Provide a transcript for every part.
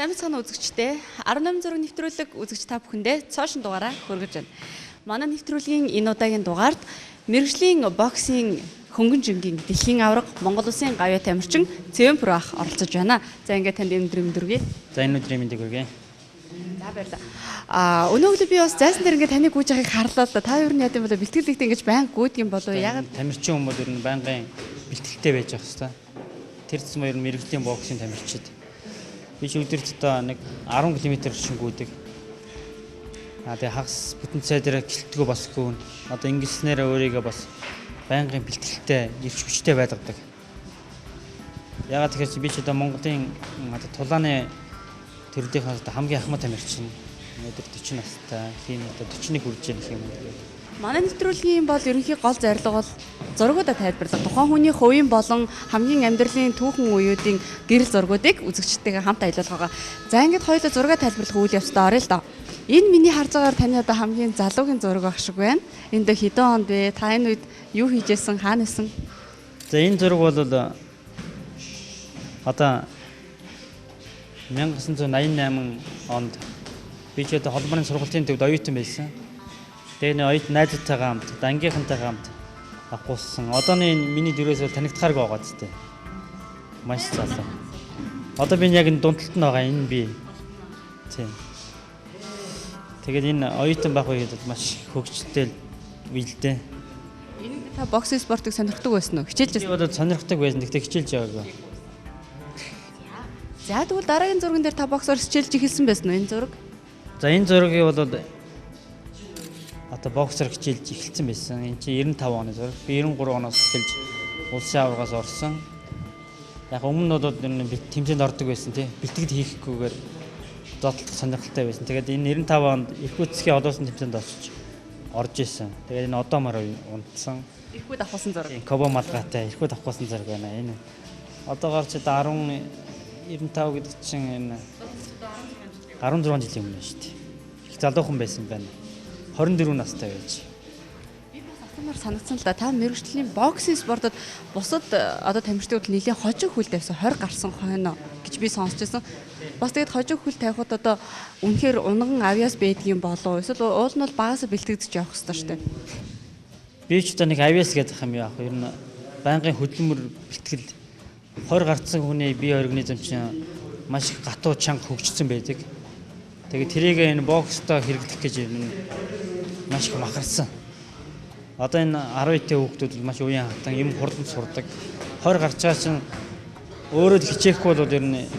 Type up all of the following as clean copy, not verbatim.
Сайн мэцхан үзэгчтэй 18 зураг нэвтрүүлэг үзэгч та бүхэндээ цоошин дугаараа хүргэж байна. Манай нэвтрүүлгийн энэ удаагийн дугаард мэргэжлийн боксing хөнгөн жингийн дэлхийн аварга Монгол Улсын гавьяа тамирчин Цэвэн Про ах оролцож байна. За ингээд танд өнөөдрийн мэдрэгэй. За энэ өдрийн мэндийг хүргэе. За баярлалаа. Өнөө өглөө би бас зайсан дээр ингээд таныг гүйж байгааг харлаа л да. Та юу нэг юм болоо бэлтгэлэгтэй ингэж баян гүйдэг юм болоо яг тамирчин хүмүүс ер нь байнгын бэлтгэлтэй байж ах хэвээр. Тэр зам ер нь мэргэжлийн боксing тамирчид. Би ч өдөрт одоо нэг 10 км шингүүдэг. Тэгээ хагас бүтэн цай дээр гэлтгөө босгүй. Одоо ингэснээр өөрийгөө бас байнгын бэлтгэлтэй, ирч хүчтэй байлгадаг. Ягаад тэгэхээр би ч одоо Монголын одоо тулааны төрлийнхээ хамгийн ахмад тамирчин. Өдөр 40 настай, хин одоо 41 хүрж байгаа юм байна. Манай нэвтрүүлгийн бол ерөнхий гол зорилго бол зургуудаа тайлбарлах. Тухайн хүний хувийн болон хамгийн амьдралын түүхэн үеүүдийн гэрэл зургуудыг үзэгчтэйгээ хамт аялуулгаа. За ингээд хоёулаа зураг тайлбарлах үйл явцдаа орё л доо. Энэ миний харж байгаагаар таны одоо хамгийн залуугийн зураг байх шиг байна. Энд дэ хэдэн онд вэ? Та энэ үед юу хийжсэн? Хаана исэн? За энэ зураг бол одоо 1988 онд би ч одоо холбооны сургалтын төвд оюутан байсан. Тэгээ нэг оюут найзтайгаа хамт, ангийнхантайгаа хамт авахгүйсэн. Одооны миний дөрөөс бол танигдахааргүй байгаа ч тийм. Маш залуу. Одоо би яг энэ дундталт нь байгаа энэ би. Тийм. Тэгээд энэ оюутан байх үед маш хөгжилтэй үйлдэ. Энэ та боксинг спортыг сонирхдаг байсан уу? Хичээлж би одоо сонирхдаг байсан. Гэхдээ хичээлж байгаагүй. За тэгвэл дараагийн зурган дээр та боксоор хичээлж эхэлсэн байсан уу энэ зураг? За энэ зургийг бол одоо боксер хичээлж эхэлсэн байсан. Энэ чинь 95 оны зураг. Би 93 оноос эхэлж улсын аваргаас орсон. Яг өмнө нь бол тэмцээнд ордог байсан тий. Бэлтгэл хийхгүйгээр зодтолдох сонирхолтой байсан. Тэгээд энэ 95 онд Иркутскийн одоосын тэмцээнд орж исэн. Тэгээд энэ одоомоор унтсан. Иркут авахсан зураг. Кобо малгайтай Иркут авахсан зураг байна. Энэ одоогоор ч 95 гэдэг чинь энэ 16 жилийн өмнө шүү дээ. Их залуухан байсан байна. 24 настай байж. Би бас асуумаар санагдсан л да. Та мэргэжлийн боксинг спортод бусад одоо тамирчдад нэлээд хожиг хүл тавьсан 20 гарсан хойно гэж би сонсч байсан. Бас тэгээд хожиг хүл тавихад одоо үнэхээр унган авьяас байдгийн болов. Эсвэл уул нь бол багасаа бэлтгэж явах хэрэгтэй шүү дээ. Би ч одоо нэг авьяас гэдэг юм яах вэ? Ер нь байнгын хөдөлмөр бэлтгэл 20 гарцсан хүний бие организм чинь маш их гатуу чанга хөгжсөн байдаг. Тэгээд тэрийг энэ бокстой хэрэглэх гэж маш их махарсан. Одоо энэ 12-т хүүхдүүд маш уян хатан юм хурдан сурдаг. 20 гарч байгаа чинь өөрөө хичээхгүй бол ер нь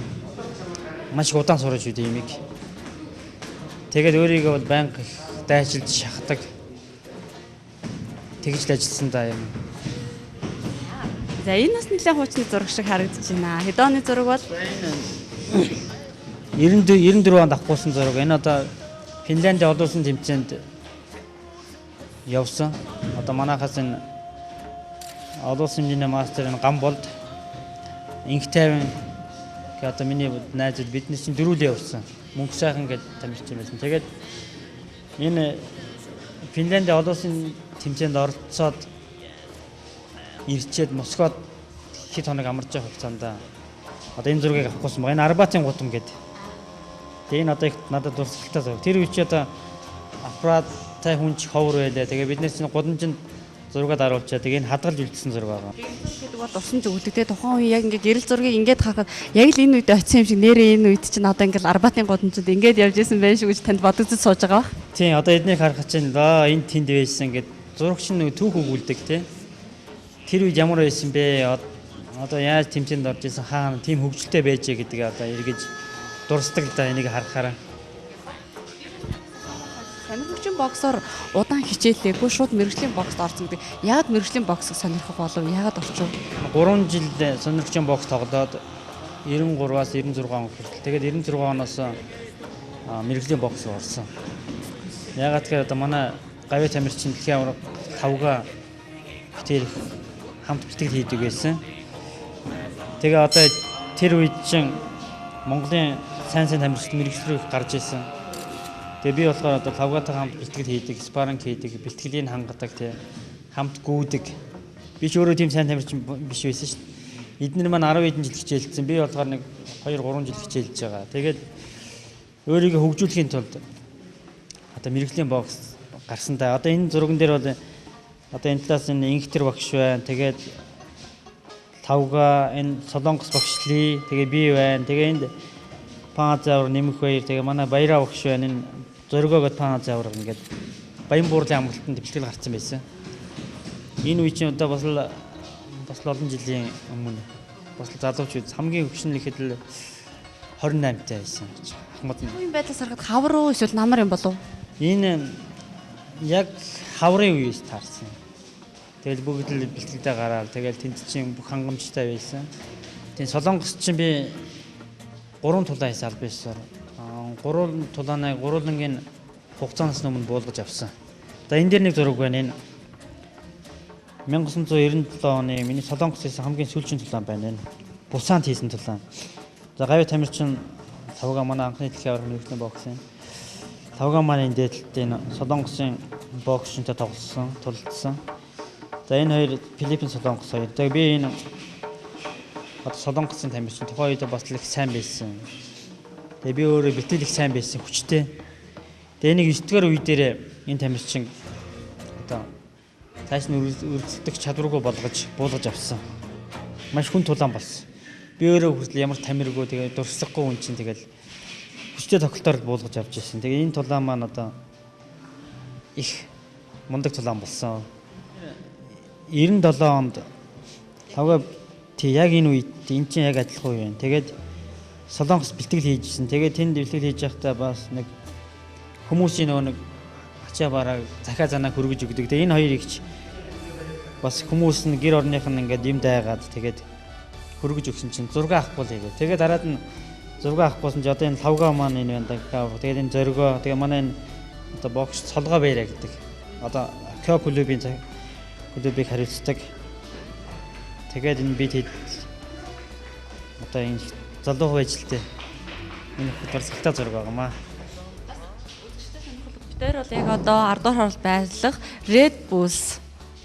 маш их удаан сурж үйд юмыг. Тэгээд өөрийгөө бол байнга дайчилж шахдаг. Тэгж л ажилласан да юм. За энэ бас нэлээд хуучны зураг шиг харагдаж байна. Хэдэн оны зураг бол 94 онд авахгүйсэн зураг. Энэ одоо Финляндийн олон улсын тэмцээнд явсан. Одоо манайхаас энэ олон улсын хэмжээний мастерын гам болд инх тайван гэдэг одоо миний найзууд биднээс чинь дөрүлээ явсан. Мөнгө сайхан гэж тамирчин байсан. Тэгээд энэ Финляндийн олон улсын тэмцээнд оролцоод ирчээд Москвад хэд хоног амарч байгаа хугацаанд одоо энэ зургийг авахгүйсэн байна. Энэ Арбатын гутам гэдэг. Тэгээ энэ одоо их надад дурсгалтай зураг. Тэр үе чи одоо аппараттай хүн ч ховор байлаа. Тэгээ биднээс чинь гудамжинд зургаад харуулчаа. Тэгээ энэ хадгалж үлдсэн зураг байгаа. гэдэг бол усан зүгдэг те тухайн үе яг ингээд гэрэл зургийг ингээд харахад яг л энэ үед очисон юм шиг нэрээ энэ үед чинь одоо ингээд Арбатын гудамжинд ингээд явж исэн байх шүү гэж танд бодогдож сууж байгаа ба. Тийм одоо эднийг харах чинь энэ тэнд байсан ингээд зурагч нь түүх өгүүлдэг те. Тэр үед ямар байсан бэ? Одоо яаж тэмцээнд орж исэн хаана тийм хөгжилтэй байжээ гэдгийг одоо эргэж дурсдаг л да энийг харахаараа. Сонирхогчийн боксоор удаан хичээллээгүй шууд мэргэжлийн боксд орсон гэдэг. Яагаад мэргэжлийн боксыг сонирхох болов? Яагаад орчих вэ? 3 жил сонирхогчийн бокс тоглоод 93-аас 96 он хүртэл. Тэгээд 96 оноос мэргэжлийн бокс орсон. Яагаад гэхээр одоо манай гавьяа тамирчин дэлхийн аварга 5-га битэр хамт бэлтгэл хийдэг байсан. Тэгээ одоо тэр үед чинь Монголын сайн тамирчид мэргэжлэрийг гарч ирсэн. Тэгээ би болохоор одоо 5-гатай хамт бэлтгэл хийдэг, спарринг хийдэг, бэлтгэлийн хангадаг тий хамт гүйдэг. Би ч өөрөө тийм сайн тамирчин биш байсан шүү дээ. Эднэр маань 10 хэдэн жил хичээлсэн. Би болохоор нэг 2 3 жил хичээлж байгаа. Тэгээд өөрийгөө хөгжүүлэхийн тулд одоо мэрэгжлийн бокс гарсантай. Одоо энэ зурган дээр бол одоо энэ талаас энэ инхтер багш байна. Тэгээд тавга энэ солонгос багш Ли. Тэгээд би байна. Тэгээд энд Панзавар нэмэх баяр. Тэгээд манай Баяраа багш байна. Энэ зоригоогод Панзавар ингээд Баян буурлын амралтанд бэлтгэл гарсан байсан. Энэ үе чинь одоо бас л олон жилийн өмнө бас л залуучууд хамгийн хөгшин нэхэд л 28 таа байсан гэж. Ахмад нь. Ийм байдлаас харахад хавар уу эсвэл намар юм болов? Энэ яг хаврын үеэс таарсан. Тэгэл бүгд л бэлтгэлдээ гараад тэгэл тэнд чинь бүх хангамжтай байсан. Тэгээ солонгос чинь би 3 тулаан хийсэн аль бисаар. 3 тулаанаа гурвангийн хугацаанаас өмнө буулгаж авсан. За энэ дээр нэг зураг байна. Энэ 1997 оны миний солонгос хийсэн хамгийн сүүлчийн тулаан байна энэ. Бусаанд хийсэн тулаан. За Гавь Тамирчин тавга манай анхны дэлхийн аварга нөхцөлийн боксын. Тавга маань энэ дээдлэлт энэ солонгосын боксчинтай тоглосон, тулалдсан. За энэ хоёр Филиппин солонгос хоёр. Тэгээ би энэ солонгосын Тамирчин тухайн үед бас л их сайн байсан. Тэгээ би өөрөө битэл их сайн байсан, хүчтэй. Тэгээ нэг 9 дугаар үе дээр энэ Тамирчин одоо цааш нь үргэлжлэх чадваргүй буулгаж авсан. Маш хүн тулаан болсон. Би өөрөө хүртэл ямар тамиргүй тэгээ дурсахгүй хүн чинь тэгэл хүчтэй тогтолтоор буулгаж авч ирсэн. Тэгээ энэ тулаан маань одоо их мундаг тулаан болсон. 97 онд тавга яг энэ үед энэ чинь яг адилхан үе байна. Тэгээд солонгос бэлтгэл хийжсэн. Тэгээд тэнд бэлтгэл хийж байхдаа бас нэг хүмүүсийн нэг ачаа бараа захаа занаа хөргөж өгдөг. Тэгээ энэ хоёрыг ч бас хүмүүс нь гэр орных нь ингээд юм дайгаад тэгээд хөргөж өгсөн чинь 6 ахгүй л хийгээ. Тэгээд дараад нь 6 ахгүйсэн чи одоо энэ лавга маань энэ байна. Тэгээд энэ зоргоо тэгээ манай энэ одоо бокс цолгоо баяраа гэдэг. Одоо Кё клубын клубыг хариуцдаг. Тэгээд энэ бид одоо энэ залуу ажилтай энэ хөтөр салтаа зураг байгаамаа. Тэр бол яг одоо ардуур хоол байрлах Red Bulls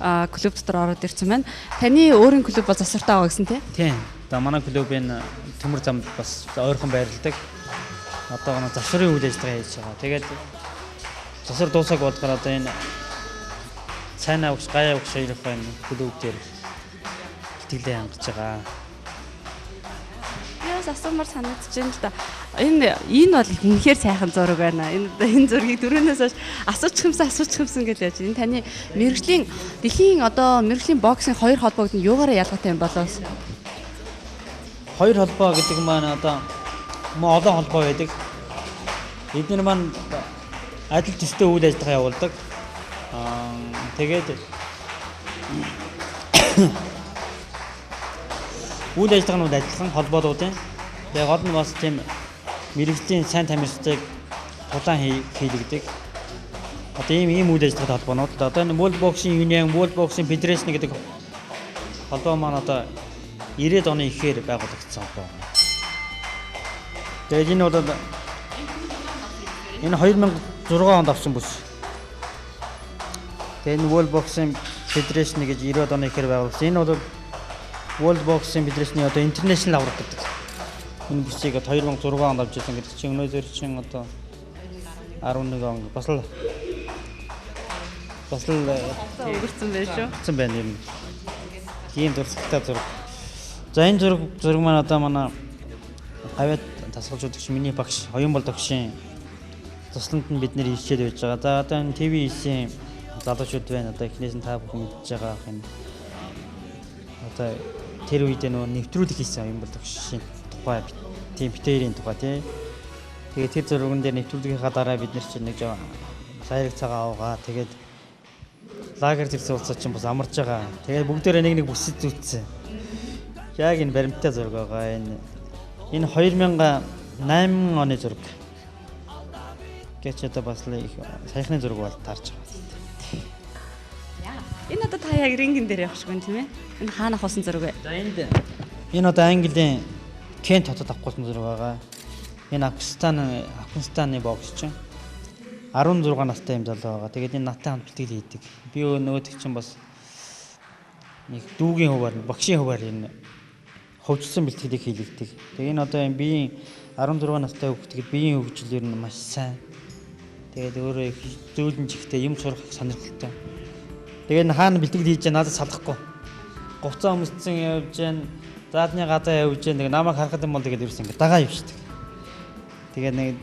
клуб дотор ороод ирсэн байна. Таны өөрийн клуб бол засвартай байгаа гэсэн тийм. Одоо манай клубын төмөр замд бас ойрхон байрладаг. Одоо гоо засварын үйл ажиллагаа хийж байгаа. Тэгээд засвар дуусах болохоор одоо энэ цайна ууш гаяа ууш хоёрын клуб дээр итгэлээ хангаж байгаа. Яас асуумар санагдаж байна л да. Энэ бол үнэхээр сайхан зураг байна. Энэ зургийг дөрөвнөөс хойш асуучих юмсан гэж яаж. Энэ таны мэрэгжлийн дэлхийн одоо мэрэгжлийн боксын хоёр холбоогд нь юугаараа ялгаатай юм болоос? Хоёр холбоо гэдэг маань одоо олон холбоо байдаг. Эдгээр маань адил төстэй үйл ажиллагаа явуулдаг. Тэгээд үйл ажиллагаанууд адилхан холбоодуудын. Тэгээд гол нь бас тийм мэрэгжлийн сайн тамирчдыг тулаан хийлэгдэг. Одоо ийм үйл ажиллагаатай холбоонууд. Одоо энэ World Boxing Union, World Boxing Federation гэдэг холбоо маань одоо 90-ад оны ихээр байгуулагдсан холбоо. Тэгээд энэ бол энэ 2006 онд авсан бүс. Тэгээд энэ World Boxing Federation гэж 90-ад оны ихээр байгуулсан. Энэ бол World Boxing Federation-ийн одоо international авраг гэдэг. Энэ бүсийг 2006 онд авч ирсэн гэдэг чинь өнөөдөр чинь одоо 11 он бас л өнгөрцөн байх шүү. Өнгөрцөн байна юм. Тийм дурсгалтай зураг. За энэ зураг маань одоо манай Гавь тасгалжуулагч миний багш Оюн бол тогшийн тусланд нь бид нэр хичээл байж байгаа. За одоо энэ ТV9-ийн залуучууд байна. Одоо эхнээс нь та бүхэн мэдж байгаа ах энэ. Одоо тэр үед нөө нэвтрүүлэг хийсэн Оюн бол тогшийн тухай тийм битэрийн тухай тий. Тэгээд тэр зурган дээр нэвтрүүлгийнхаа дараа бид нар чинь нэг жоо саярэг цагаан авгаа. Тэгээд лагер зэрсэн улсууд чинь бас амарч байгаа. Тэгээд бүгдээрээ нэг бүсэд зүтсэн. Яг энэ баримттай зураг байгаа. Энэ 2008 оны зураг. Гэвч одоо бас л их саяхны зураг бол таарч байгаа. Энэ одоо та яг рингэн дээр явах шиг байна тийм ээ. Энэ хаана авсан зураг вэ? За энэ одоо Английн Кент хотод авахгүйсэн зураг байгаа. Энэ Афганистаны боксч 16 настай юм залуу байгаа. Тэгээд энэ наттай хамт бэлтгэл хийдэг. Би нөгөөдөг чинь бас нэг дүүгийн хуваар, багшийн хуваар энэ хөгжсөн бэлтгэлийг хийлэгдэг. Тэгээ энэ одоо энэ биеийн 16 настай хүүхдүүд биеийн хөгжил ер нь маш сайн. Тэгээд өөрөө их зөөлөн чихтэй юм сурах их сонирхолтой. Тэгээд хаана бэлтгэл хийж надад салахгүй. Говцоо өмсцэн явж гэн, заадны гадаа явж гэн. Тэгээ намайг харахад юм бол тэгээд ерөөс ингэ дагаа явчихдаг. Тэгээд нэг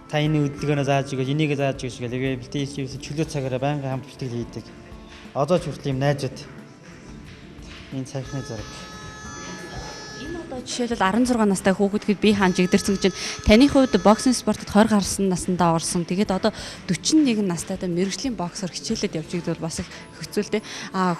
та энэ хөдөлгөөнөө зааж өгөөч, энийг зааж өгөөч гэх бэлтгэл чөлөө цагаараа байнга хамт бэлтгэл хийдэг. Одоо ч хүртэл юм найзууд энэ цаашны зэрэг. Энэ одоо жишээлбэл 16 настай хүүхэд бие хаан жигдэрсэн гэж таны хувьд боксинг спортод 20 гарсан насндаа орсон. Тэгээд одоо 41 настайдаа мэргэжлийн боксер хичээлээд явж байгаа бол бас их хэцүү л дээ.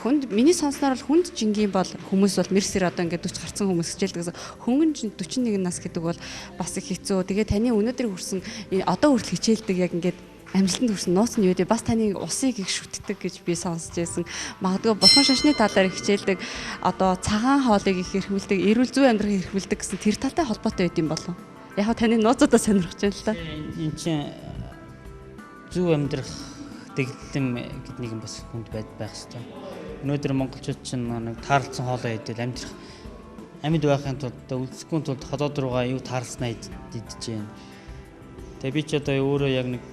Хүнд миний сонсноор бол хүнд жингийн бол хүмүүс бол мэрсэр одоо ингээд 40 гарсан хүмүүс хичээлдэг гэсэн. Хөнгөн 41 нас гэдэг бол бас их хэцүү. Тэгээд таны өнөөдөр хүрсэн одоо хүртэл хичээлдэг яг ингээд амжилтанд хүрсэн нууц нь юу вэ? Бас таны усыг их шүтдэг гэж би сонсч байсан. Магадгүй булхан шашны талаар хичээлдэг, одоо цагаан хоолыг их эрхэмлдэг, эрүүл зүй амьдрахыг эрхэмлдэг гэсэн тэр талтай холбоотой байд юм болов? Яг нь таны нууцудаа сонирхож байна л да. Энд чинь зүй амьдрах дэглэм гэдэг нэг юм бас хүнд байх хэрэгтэй. Өнөөдөр монголчууд чинь нэг таарлцсан хоолоо идэл амьдрах амьд байхын тулд үлдэсгүй тулд ходоод руугаа юу таарлснаа идэж байна. Тэгээ би ч одоо өөрөө яг нэг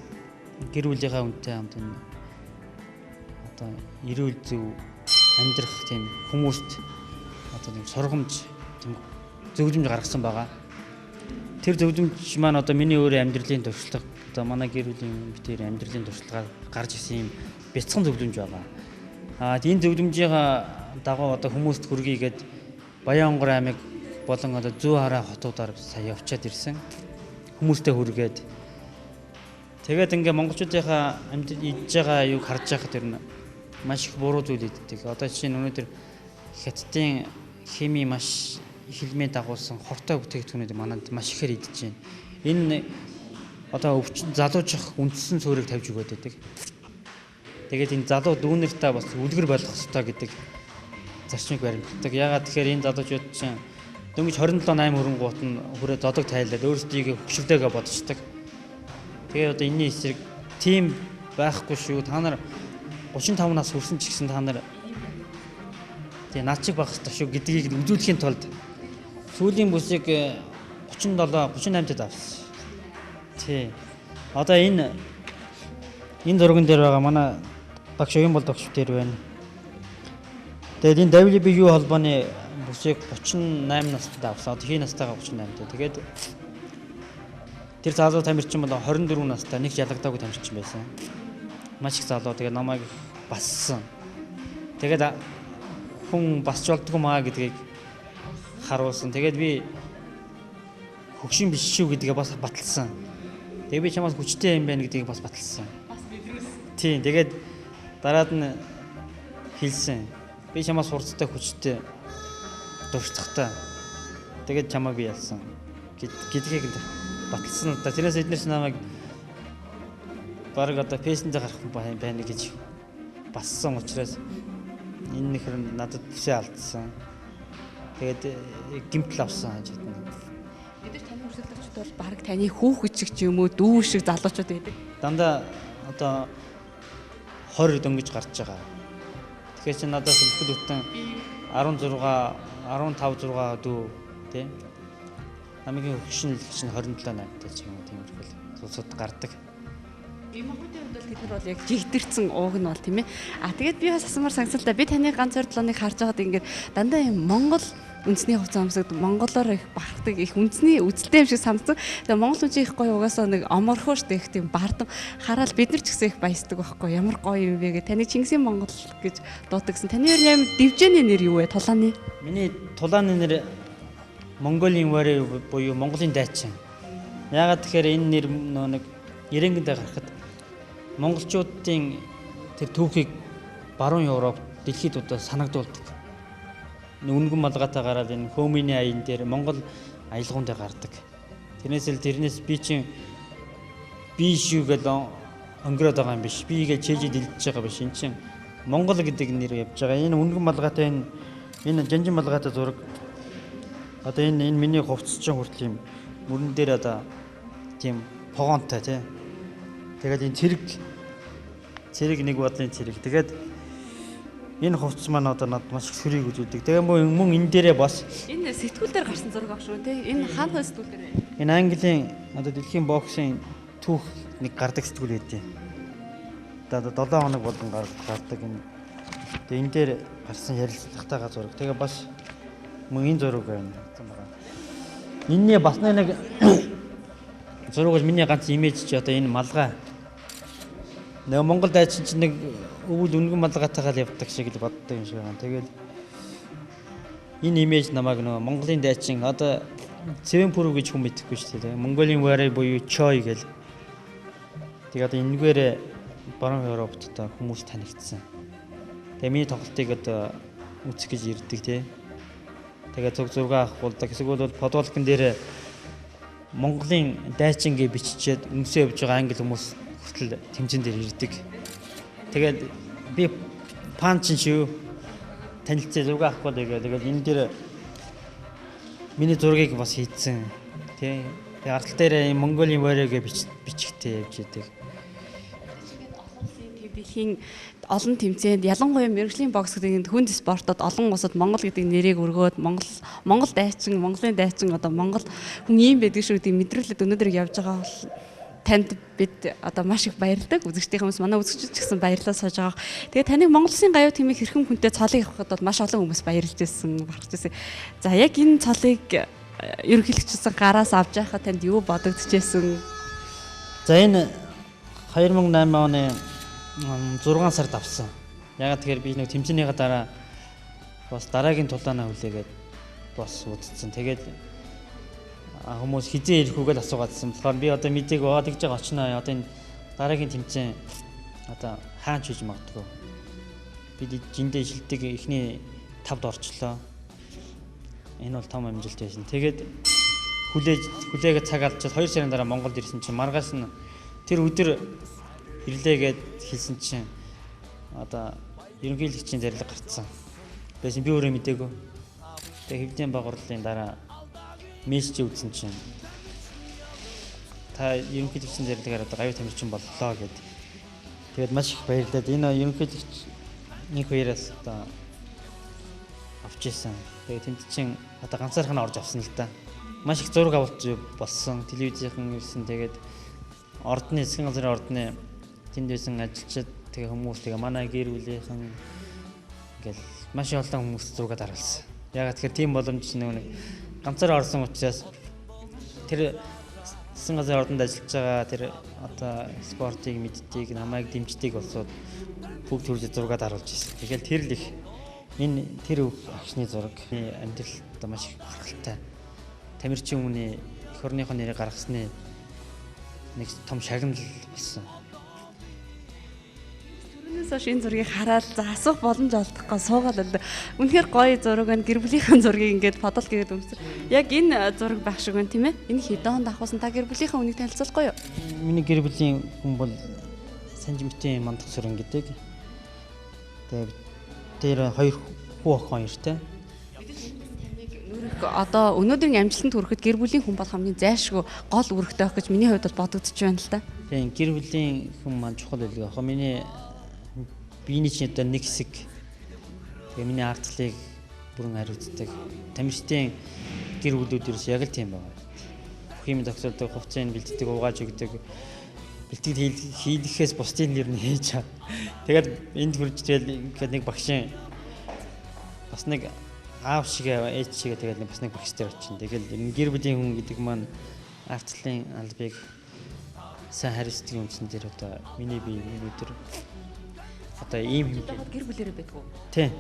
гэр бүлийнхаа хүнтэй хамт энэ одоо эрүүл зөв амьдрах тийм хүмүүст одоо нэг сургамж тийм зөвлөмж гаргасан байгаа. Тэр зөвлөмж маань одоо миний өөрөө амьдралын туршлага одоо манай гэр бүлийн битээр амьдралын туршлагаар гарч ирсэн юм бяцхан зөвлөмж байгаа. Энэ зөвлөмжийн дагуу одоо хүмүүст хүргийгээд Баянгор аймаг болон одоо зүү хараа хотуудаар сая явчаад ирсэн. Хүмүүстээ хүргээд тэгээд ингээ монголчуудынхаа амьд идж байгаа юуг харж байхад ер нь маш их буруу зүйл иддэг. Одоо жишээ нь өнөөдөр хятадын хими маш их элемент дагуулсан хортой бүтээгдэхүүнүүд манад маш ихээр идэж байна. Энэ одоо өвчин залуужих үндсэн суурийг тавьж өгöd байдаг. Тэгээд энэ залуу дүүнэртээ бас үлгэр болох ёстой гэдэг зарчмыг баримтдаг. Ягаад тэгэхээр энэ залуучууд чинь дөнгөж 27-8 хөрөнгөут нь хүрээ зодог тайлаад өөрсдийгөө хөвшөлтэйгээ бодчихдаг. Тэгээ одоо энэний эсрэг тим байхгүй шүү. Та нар 35 нас хүрсэн ч гэсэн та нар тэгээ над чиг байх хэрэгтэй шүү гэдгийг үзүүлэхийн тулд сүүлийн бүсийг 37 38-д авсан. Тий. Одоо энэ зурган дээр байгаа манай багш Уян бол багш дээр байна. Тэгээд энэ WBU холбооны бүсийг 38 настай авсан. Одоо хий настайгаа 38-д. Тэгээд тэр залуу тамирчин бол 24 настай нэг ялагдаагүй тамирчин байсан. Маш их залуу тэгээ намайг бассан. Тэгээд хүн басч болдгоо маа гэдгийг харуулсан. Тэгээд би хөгшин биш шүү гэдгээ бас баталсан. Тэгээд би чамаас хүчтэй юм байна гэдгийг бас баталсан. Тийм тэгээд дараад нь хэлсэн. Би чамаас хурцтай хүчтэй дурцахтай. Тэгээд чамаа би ялсан гэдгийг баталсан. Тэрнээс эднэрс намайг бараг одоо фэйсэндээ гарах байна гэж бассан учраас энэ нөхөр надад бүсээ алдсан. Тэгээд гимтэл авсан хаж гэдэг нь. Бид нар таны өрсөлдөгчд бол бараг таны хүүхэд шиг ч юм уу дүү шиг залуучууд байдаг. Дандаа одоо 20 дөнгөж гарч байгаа. Тэгэхээр чи надаас бүхэл бүтэн 16 15 6 дүү тий. Намгийн хөгшин чинь 27 8-тай ч юм уу тиймэрхүү цуцуд гардаг. Эмэгтэй хувьд бол тэд нар бол яг жигдэрсэн ууг нь бол тийм ээ. Тэгээд би бас асуумар санагдсан л да. Би таны ганц 27-ыг харж байгаад ингээд дандаа юм Монгол үндэсний хувцас өмсөд монголоор их бахархдаг их үндэсний үзэлтэй юм шиг санагдсан. Тэгээ монгол үжи их гоё угаасаа нэг оморхоо штэ их тийм бардам хараад бид нар ч гэсэн их баясдаг байхгүй ямар гоё юм бэ гэ. Таны Чингисийн Монгол гэж дуудагсан. Таны ер нь дивжээний нэр юу вэ? Тулааны. Миний тулааны нэр Монголын варэ буюу Монголын дайчин. Яагаад тэгэхээр энэ нэр нэг ирэнгэндээ гарахад монголчуудын тэр түүхийг баруун Европ дэлхийд одоо санагдуулдаг. Үнгэн малгайтай гараад энэ Хөөминий аян дээр Монгол аялгаунд гардаг. Тэрнээс би чинь би шүү гэдэг өнгөрөөд байгаа юм биш. Би гэж чэжид илдэж байгаа биш. Энд чинь Монгол гэдэг нэр явж байгаа. Энэ үнгэн малгайтай энэ жанжин малгайтай зураг. Одоо энэ миний хувцас чинь хүртэл юм мөрөн дээр одоо тийм погонтой тий. Тэгээд энэ цэрэг нэг бодлын цэрэг. Тэгээд Энэ хувцс маань одоо надад маш их сөрийг үзүүлдэг. Тэгээ мөн энэ дээрээ бас Энэ сэтгүүл дээр гарсан зураг ах шүү тий. Энэ хаана сэтгүүл дээр вэ? энэ Английн одоо дэлхийн боксын түүх нэг гардаг сэтгүүл байдیں۔ Одоо 7 хоног болгон гардаг энэ. Тэгээ энэ дээр гарсан ярилцлагатайгаа зураг. Тэгээ бас мөн энэ зураг байна. Энэний бас нэг зураг бол миний ганц имиж чи одоо энэ малгай. Нэг Монгол дайчин чинь нэг өвөл өнгөн малгайтайгаа л явдаг шиг л боддог юм шиг байна. Тэгээд энэ имиж намайг нөгөө Монголын дайчин одоо Цэвэнпүрүү гэж хүн мэдхгүй шүү дээ. Монголын варай буюу Чой гэл. Тэгээд одоо энэгээр баруун Европтод хүмүүс танигдсан. Тэгээ миний тоглолтыг одоо үзэх гэж ирдэг тий. Тэгээ цог зураг авах болдог. Эсвэл бол подволкн дээр Монголын дайчин гэж биччихээд өмсөө явж байгаа англи хүмүүс хүртэл тэмцэн дээр ирдэг. Тэгээд би панчин шүү танилцээ зураг авахгүй тэгээд энэ дээр миний зургийг бас хийцэн тий. Тэгээд ардтал дээр Монголын варайг бичгтэй явж идэг. Дэлхийн олон тэмцээнд ялангуяа мэрэгжлийн бокс гэдэг хүнд спортод олон улсад Монгол гэдэг нэрийг өргөөд Монгол дайчин, Монголын дайчин одоо Монгол хүн ийм байдаг шүү гэдэг мэдрүүлээд өнөөдөр явж байгаа бол танд бид одоо маш их баярлалаа. Үзэгчдийн хүмүүс манай үзэгчид ч гэсэн баярлалаа сууж байгаа. Тэгээ таныг Монгол Улсын гавь тэмээ хэрхэн хүнтэй цолыг авахад бол маш олон хүмүүс баярлж байсан, бахарч байсан. За яг энэ цолыг ерөнхийлөгчсөн гараас авч байхад танд юу бодогдчихсэн? За энэ 2008 оны 6 сард авсан. Ягаад тэгэхээр би нэг тэмцээнийхаа дараа бас дараагийн тулаанаа хүлээгээд бас удацсан. Тэгээд хүмүүс хизээ ирэх үгээл асуугаадсан. Тэгэхээр би одоо мэдээг байгаа гэж очноо. Одоо энэ дараагийн тэмцээн одоо хаач хийж магадгүй. Би жиндээ шилдэг эхний 5-д орчлоо. Энэ бол том амжилт байсан. Тэгээд хүлээгээд цаг алдчихад 2 сарын дараа Монголд ирсэн чинь маргааш нь тэр өдөр ирлээгээд хэлсэн чинь одоо ерөнхийлөгчийн зарилга гарцсан. Байсан би өөрөө мэдээгүй. Тэгээ хэвдийн багварлалын дараа мессеж үзсэн чинь та ерөнхийлөгчийн зарилгаар одоо гавь тамирчин боллоо гэд. Тэгээд маш их баярлалаа. Энэ ерөнхийлөгч нэг хоёроос одоо авч ирсэн. Тэгээд тэнд чинь одоо ганцаархнаа орж авсан л да. Маш их зураг авалт болсон. Телевизийнхэн ирсэн. Тэгээд ордны засгийн газрын ордны тэнд байсан ажилчид тэгээ хүмүүс тэгээ манай гэр бүлийнхэн ингээл маш олон хүмүүс зураг дараалсан. Ягаад тэгэхээр тийм боломж нэг ганцаараа орсон учраас тэр засгийн газрын ордонд ажиллаж байгаа тэр одоо спортыг мэддэг намайг дэмждэг болсод бүгд төрж зураг дараалж ирсэн. Тэгэл тэр л их энэ тэр агшны зураг амьдралд маш их харгалтай. Тамирчин хүний эх орныхоо нэрийг гаргасны нэг том шагнал болсон. Энэ зургийг хараад за асуух боломж олдохгүй суугаад л үнэхээр гоё зураг байна. Гэр бүлийнхэн зургийг ингээд фотол гэгээд өмсөв. Яг энэ зураг байх шиг байна тийм ээ. Энэ хэдэн хонд авахсан та гэр бүлийнхээ үнийг танилцуулахгүй юу? Миний гэр бүлийн хүн бол Санжимтын Мандах Сүрэн гэдэг. Тэгээд тэр 2 хүү охин хоёртай. Одоо өнөөдрийн амжилтанд хүрэхэд гэр бүлийн хүн бол хамгийн зайлшгүй гол үүрэгтэй байх гэж миний хувьд бол бодогдож байна л да. Тийм гэр бүлийн хүн маань чухал байлгүй. Яг миний биений чинь одоо нэг хэсэг тэгээ миний ардлыг бүрэн хариуцдаг. Тамирчдын гэр бүлүүдээс яг л тийм байна. Бүх юм зохицуулдаг, хувцсыг бэлддэг, угааж өгдөг. Бэлтгэл хийлгэхээс бусдын нэр нь хийж чад. Тэгээд энд хүрч тэгэл ингээд нэг багшийн бас нэг аав шиг ээж шиг тэгээд бас нэг багш дээр очив. Тэгэл гэр бүлийн хүн гэдэг маань ардлын албыг сайн хариуцдаг юмсан дээр одоо миний бие өнөөдөр одоо ийм гэр бүлэрээ байдаг уу? Тийм.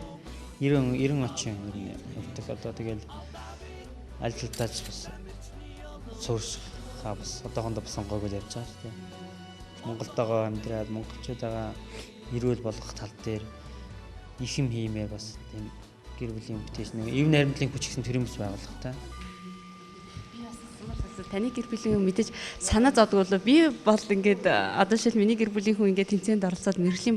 90 очин явдаг. Одоо тэгэл ажилтаач бас сууршихаа бас одоохондоо бас сонгоог л ярьж байгаа шүү дээ. Монголдогоо амьдраад монголчуудаа эрүүл болгох тал дээр их юм хиймээр бас тийм гэр бүлийн бүтээч нэг эв найрамдлын хүч гэсэн төрөмс байгуулах та. Таны гэр бүлийн хүн мэдээж санаа зовдөг болоо би бол ингээд одоо шил миний гэр бүлийн хүн ингээд тэмцээнд оролцоод мэрэгжлийн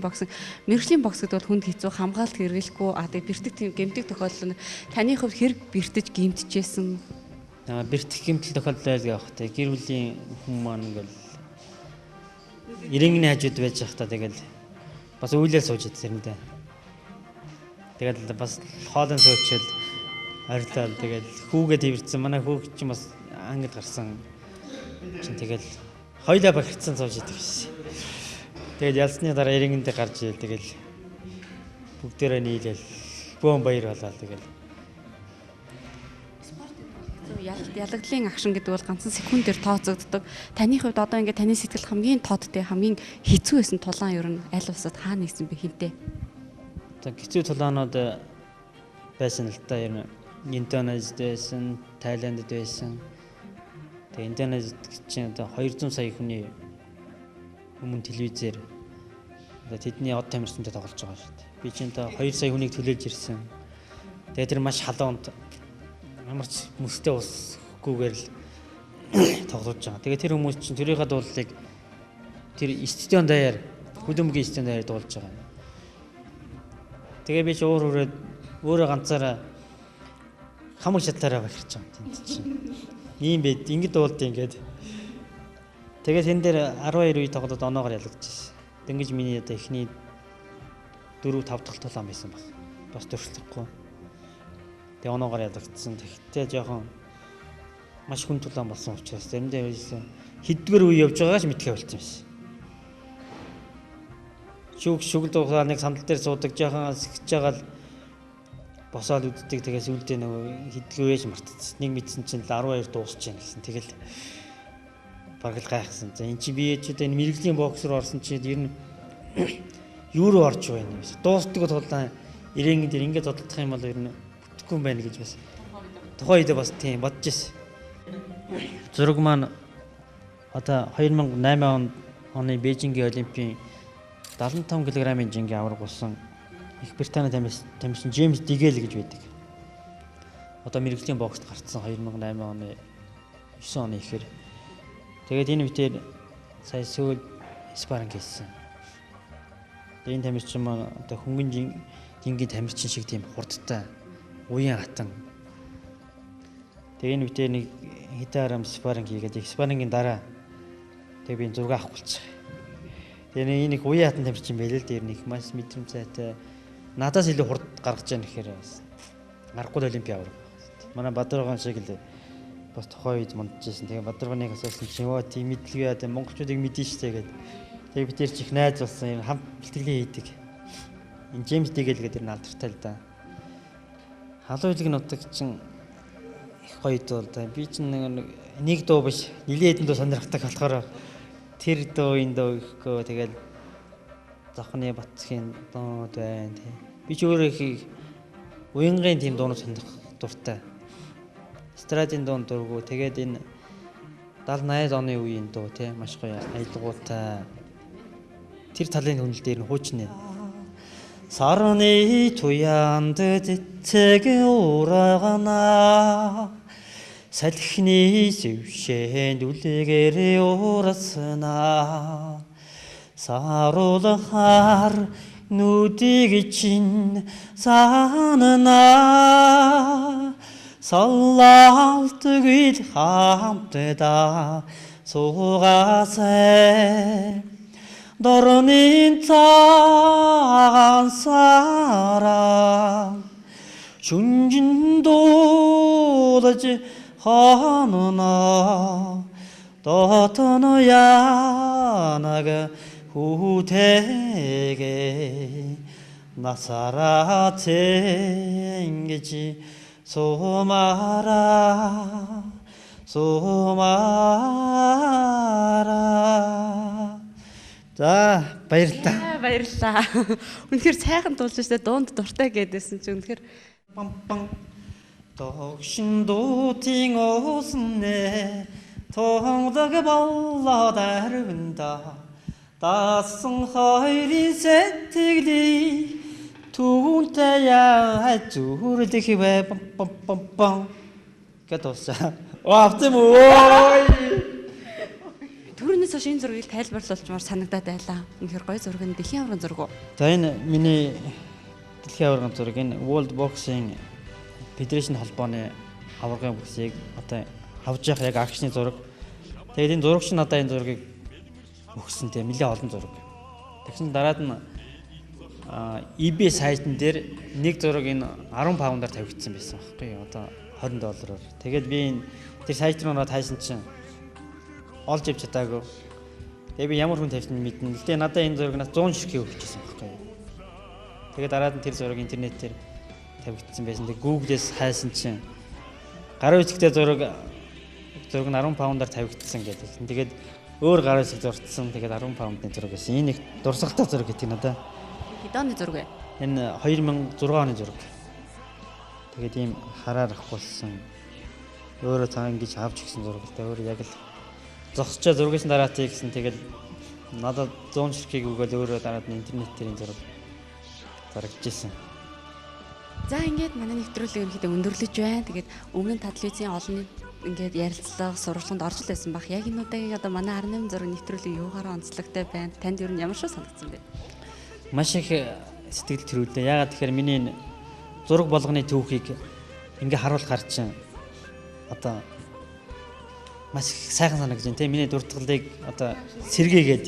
бокс гэдэг бол хүнд хэцүү хамгаалалт хэрэглэхгүй тэгээ бэртэг тийм гэмтэх тохиолдол таны хувьд хэрэг бэртэж гэмтжсэн бэртэх гэмтэл тохиолдол явах те гэр бүлийн хүн маань ингээд иргэний хажууд байж явах та тэгэл бас үйлээр сууж идсэн юм даа. Тэгээд бас хоолын суучил орилол тэгээд хүүгээ тэрсэн. Манай хүүг чинь бас ангид гарсан. Чин тэгэл хоёлаа бахирцсан сууж идэг шээ. Тэгээд ялсны дараа эренгэндээ гарч ийл тэгэл бүгдээрээ нийлээл бөөн баяр болоод тэгэл ялагдлын агшин гэдэг бол ганцхан секундээр тооцогддог. Таны хувьд одоо ингээд таны сэтгэл хамгийн тоодтой хамгийн хэцүү байсан тулаан ер нь аль усад хаана нэгсэн бэ хинтээ? одоо хэцүү тулаанууд байсан л та ер нь Индонезид байсан, Тайландд байсан. Тэгээ Индонезид чинь одоо 200 сая хүний өмнө телевизээр одоо тэдний од тамирчинтай тоглож байгаа шүү дээ. Би чинь одоо 2 сая хүнийг төлөөлж ирсэн. Тэгээ тэр маш халуунд ямар ч мөстэй усгүйгээр л тоглож байгаа. Тэгээ тэр хүмүүс чинь тэрийнхээ дуулыг тэр стадион даяар хөдөлмөрийн стадион даяар дуулж байгаа. Тэгээ би ч өөрөө ганцаараа хамаг шатлаараа бахирч байгаа юм чинь. Ийм байд ингэж дуулдیں۔ Ингээд. Тэгээд энэ дээр 12 үе тоглоод оноогоор ялагдчихсэн. Тэнгэж миний одоо эхний 4 5 дахь тулаан байсан баг. Бас төршлөхгүй. Тэгээ оноогоор ялагдсан. Тэгтээ жоохон маш хүн тулаан болсон учраас заримдаа хэддгээр үе явж байгаач мэдхээ болчихсон юм шиг. Шүгэл дуусаа нэг сандал дээр суудаг жоохон сэгж байгаа л босоод үддэг. Тэгээс үлдээ нөгөө хэддгээр үеж мартчихсан. Нэг мэдсэн чинь 12 дуусч яана гэсэн. Тэгэл бараг л гайхсан. За эн чи би ч одоо энэ мэрэгжлийн бокс руу орсон чи ер нь юу руу орж байна юм бэ? Дуустдаг тулаан ирэнгэн дээр ингээд тодтолдох юм бол ер нь бүтэхгүй юм байна гэж бас тухайн үед бас тийм бодож ирсэн. Зураг маань одоо 2008 оны Бээжингийн Олимпийн 75 кг-ийн жингийн аварга болсон Их Британий тамирчин Джеймс Дигэл гэж байдаг. Одоо мэрэгжлийн боксд гарцсан 2008 оны 9 оны ихэр. Тэгээд энэ үедээ сая сүүл спарринг хийсэн. Энэ тамирчин маань одоо хөнгөн жингийн тамирчин шиг тийм хурдтай уян хатан. Тэгээд энэ үедээ нэг хитаарам спарринг хийгээд спаррингийн дараа тэгээд би зураг авах болчихсон. Тэгээд энэ их уян хатан тамирчин байлээ л дээр нэг маш мэдрэмжтэй надаас илүү хурд гаргаж яах гэхээр аргагүй олимпиа авах. Манай Бадарган шиг л бас тухайн үед мундажсэн. Тэгээ Бадарганыг асуусан чинь ёо тийм мэдлэг яа монголчуудыг мэдэн штэ гэдэг. Тэгээ бид тэр чих найз болсон юм хамт бэлтгэл хийдэг. Энэ Джеймс Дигэл гэдэг нь алдартай л да. Халуйлаг нутаг чинь их гоё дуу да. Би чинь нэг дуу биш нилээ хэдэн дуу сонирхдаг болохоор тэр дууын дуу ихгүй тэгэл Зохны Батцхийн дууд байна тий. Би ч өөрөө их уянгийн тийм дуунууд сонирх дуртай. Страдийн дуун дургу тэгээд энэ 70 80 оны үеийн дуу тий маш гоё аялгуутай. Тэр талын хүнэл дээр нь хуучнаа. Сарны туянд цэцэг урагана салхины сэвшэнд үлгэрээ урасна. Саруулахаар нүдийг чинь санана саллалтгүй хамтдаа суугасай дорны цагаан сараа шүнжин дуулаж ханана дотно янага 후대게 나사라 쟁기지 소마라 За баярлалаа. Баярлалаа. Үнэхээр сайхан дуулж штэ дуунд дуртай гэдээсэн чи үнэхээр 빵빵 독신 도팅 옷네 통덕 발라다른다 다승 허이리 세트리 투운타야 주르디히 왜 빰빰빰빰 гэдөөсаа 와автем ой Түрүүнээс хойш энэ зургийг тайлбарлуулчмаар санагдаад байлаа. Үнэхээр гоё зураг нь дэлхийн аваргын зураг уу? За энэ миний дэлхийн аваргын зураг энэ World Boxing Federation холбооны аваргын бүсийг одоо авж явах яг агшны зураг. Тэгээд энэ зурагч нь одоо энэ зургийг өгсөн тийм нэлээд олон зураг. Тэгсэн дараад нь eBay сайтн дээр нэг зураг энэ 10 паундаар тавигдсан байсан байхгүй юу. Одоо $20. Тэгээд би энэ тэр сайт руу ороод хайсан чинь олж авч чадаагүй. Тэгээд би ямар хүн тавьсан мэднэ. Гэтэ надад энэ зурагнаас 100 ширхэг өгчихсэн байхгүй юу. Тэгээд дараад нь тэр зураг интернетээр тавигдсан байсан. Тэгээд Google-ээс хайсан чинь гаруй хэсэгтэй зураг нь 10 паундаар тавигдсан гэдэг. Тэгээд өөр гаруй хэсэг зурцсан. Тэгээд 10 паундны зураг байсан. Энэ их дурсгалтай зураг гэдэг надад. Хэдэн оны зураг вэ? Энэ 2006 оны зураг. Тэгээд ийм хараар авахулсан. Өөрөө цаа ингэж авч гисэн зурагтай. Өөрөө яг л зогсчоо зургаас дараатыг гэсэн. Тэгээд надад 100 ширхгийг өгөөл өөрөө дараад нь интернетээр энэ зураг зарагдчихсан. За ингээд манай нэвтрүүлэг ерөнхийдөө өндөрлөж байна. Тэгээд өмнө нь та телевизийн олон ингээд ярилцлага сурвалжлалд орж л байсан бах. Яг энэ удаагийн одоо манай 18 зураг нэвтрүүлэг юугаараа онцлогтой байна? Танд ер нь ямар шиг санагдсан бэ? Маш их сэтгэл төрүүлээ. Яагаад тэгэхээр миний энэ зураг болгоны түүхийг ингээ харуулахар чинь одоо маш их сайхан санагдаж байна. Тэ миний дуртгалыг одоо сэргээгээд.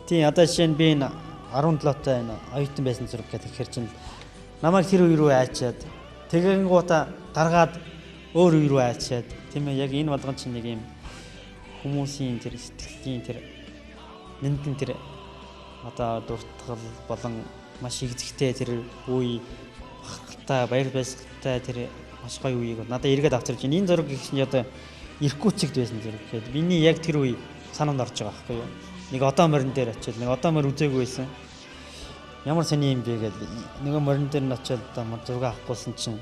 Тийм одоо жишээ нь би энэ 17-той энэ оюутан байсан зураг гэдэг ихэр чинь намайг тэр үе рүү айчаад тэгэнгүүтээ гаргаад өөр үе рүү айчаад тийм ээ яг энэ болгон чинь нэг юм хүмүүсийн тэр сэтгэлийн тэр нэмтэн тэр одоо дуртгал болон маш игзэгтэй тэр үе бахалтай баяр баясгалтай тэр маш гоё үеийг надад эргээд авчирч байна. Энэ зураг гэж нь одоо ирэхгүй чигд байсан зураг гэхэд миний яг тэр үе санаанд орж байгаа байхгүй юу. Нэг одоо морин дээр очил нэг одоо морь үзээгүй байсан. Ямар сони юм бэ гэдэг нөгөө морин дээр нь очиод одоо зураг авахгүйсэн чинь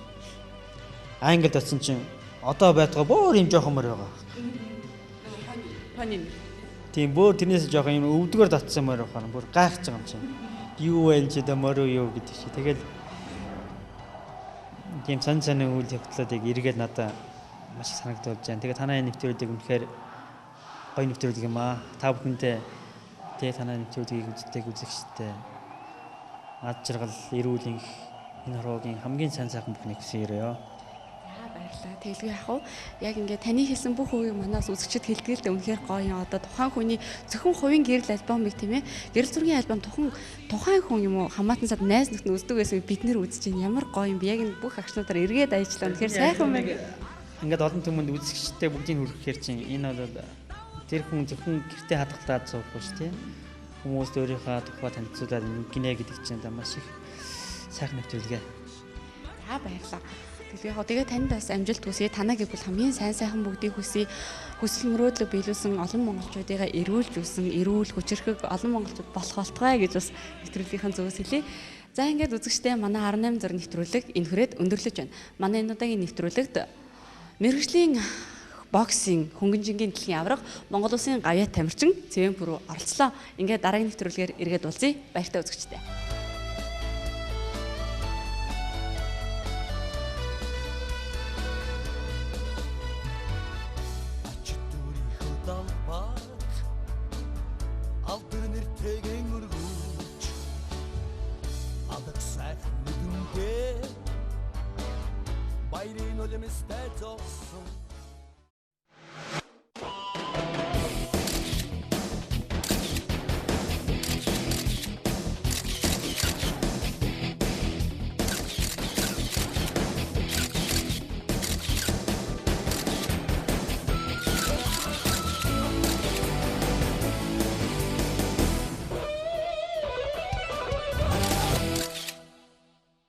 Англид очсон чинь одоо байтгаа бүр юм жоохон морь байгаа. Панин. Тийм бүр тэрнээс жоохон юм өвдгөр татсан морь байгаа. Бүр гайхаж байгаа юм чинь. Юу вэ чи да морь юу гэдэг чи. Тэгэл тийм цан үйл явдлуудыг эргээд надад маш их санагдуулж байна. Тэгээ танай нэвтрүүлгийг үнэхээр гоё нэвтрүүлэг юм аа. Та бүхэндээ тэгээ танай нэвтрүүлгийг үзэгчтэй ад жаргал эрүүл энэ хорвогийн хамгийн сайн сайхан бүхнийг хүсээрээ. Баярлалаа. Тэгэлгүй яах вэ? Яг ингээд таны хэлсэн бүх үгийг манаас үзэгчд хэлдэг л дээ үнэхээр гоё юм. Одоо тухайн хүний зөвхөн хувийн гэрэл альбомыг тийм ээ. Гэрэл зургийн альбом тухайн хүн юм уу хамаатан сад найз нөхд нь үздэг байсан бид нэр үзэж байна. Ямар гоё юм бэ? Яг энэ бүх агшнуудаар эргээд ажиллаа. Үнэхээр сайхан байна. Ингээд олон түмэнд үзэгчтэй бүгдийг хүргэхээр чинь энэ бол тэр хүн зөвхөн гэртээ хадгалаад суухгүй шүү дээ. Хүмүүст өөрийнхөө тухай танилцуулаад гинэ гэдэг чинь маш их сайхан нэвтрүүлгээ. За баярлалаа. Тэгээ танд бас амжилт хүсье. Танаа гэвэл хамгийн сайхан бүгдийг хүсье. Хүсэл мөрөөдлөг биелүүлсэн олон монголчуудыгаа эрүүлж үсэн, эрүүл хүчрхэг олон монголчууд болох болтугай гэж бас нэвтрүүлгийнхаа зөвөөс хэлье. За ингээд үзэгчтэй манай 18 зураг нэвтрүүлэг энэхрээд өндөрлөж байна. Манай энэ удаагийн нэвтрүүлэгт мэргэжлийн боксинг хөнгөнжингийн дэлхийн аварга Монгол улсын гавьяа тамирчин Цэвэн Пүрүү оролцлоо. Ингээд дараагийн нэвтрүүлгээр эргээд уулзъя. Баяртай үзэгчтэй. Алтар нэртэйгэн өргөж алдаг сайхан нүдүнгээ баярын улимстай зогсон